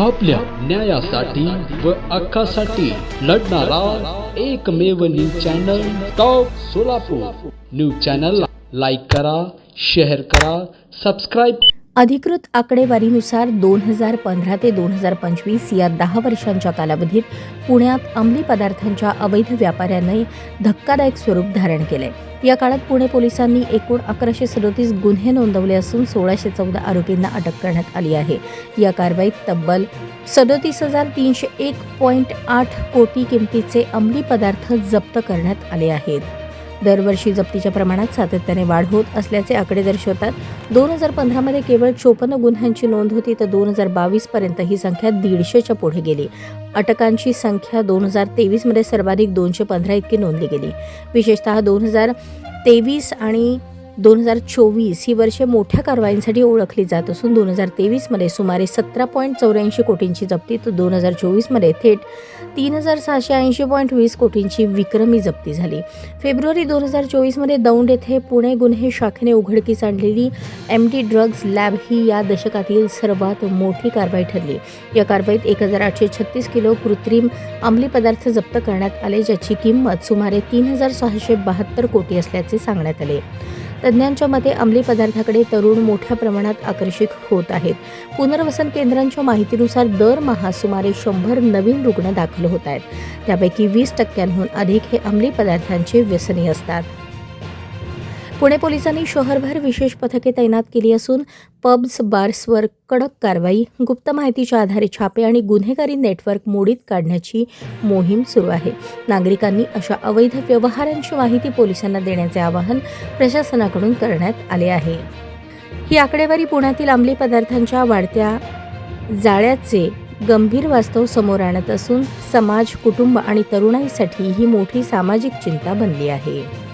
आपल्या न्यायासाठी व हक्कासाठी लढणारा एकमेव news channel top Solapur. News चॅनलला लाईक करा, शेअर करा, सबस्क्राईब। अधिकृत आकडेवारीनुसार 2015 ते 2025 या 10 वर्षांच्या कालावधीत पुण्यात अंमली पदार्थांच्या अवैध व्यापाऱ्यांनी धक्कादायक स्वरूप धारण केले। या काळात पुणे पोलिसांनी एकूण 1137 गुन्हे नोंदवले असून 1614 आरोपींना अटक करण्यात आली आहे। या कारवाईत तब्बल 37,301.8 कोटी किमतीचे अंमली पदार्थ जप्त करण्यात आले आहेत। दरवर्षी जप्तीच्या प्रमाणात सातत्याने वाढ होत असल्याचे आकडे दर्शवतात। 2015 मध्ये केवळ 54 गुन्ह्यांची नोंद होती, तर 2022 पर्यंत ही संख्या 150च्या पुढे गेली। अटकांची संख्या 2023 मध्ये सर्वाधिक 215 इतकी नोंदली गेली। विशेषतः 2023 आणि 2024 ही वर्षे मोठ्या कारवाईंसाठी ओळखली जात असून 2023 मध्ये सुमारे 17.84 कोटींची जप्ती, तर 2024 मध्ये थेट 3,680.20 कोटींची विक्रमी जप्ती झाली। फेब्रुवारी 2024 मध्ये दौंड येथे पुणे गुन्हे शाखेने उघडकीस आणलेली MD ड्रग्ज लॅब ही या दशकातील सर्वात मोठी कारवाई ठरली। या कारवाईत 1,836 किलो कृत्रिम अंमली पदार्थ जप्त करण्यात आले, ज्याची किंमत सुमारे 3,672 कोटी असल्याचे सांगण्यात आले। तज्ज्ञांच्या मते अंमली पदार्थाकडे तरुण मोठ्या प्रमाणात आकर्षित होत आहेत। पुनर्वसन केंद्रांच्या माहितीनुसार दरमहा सुमारे 100 नवीन रुग्ण दाखल होत आहेत। त्यापैकी 20% अधिक हे अंमली पदार्थांचे व्यसनी असतात। पुणे पोलिसांनी शहरभर विशेष पथके तैनात केली असून पब्स, बार्सवर कडक कारवाई, गुप्त माहितीच्या आधारे छापे आणि गुन्हेगारी नेटवर्क मोडीत काढण्याची मोहीम सुरू आहे। नागरिकांनी अशा अवैध व्यवहारांची माहिती पोलिसांना देण्याचे आवाहन प्रशासनाकडून करण्यात आले आहे। ही आकडेवारी पुण्यातील अंमली पदार्थांच्या वाढत्या जाळ्याचे गंभीर वास्तव समोर आणत असून समाज, कुटुंब आणि तरुणाईसाठी ही मोठी सामाजिक चिंता बनली आहे।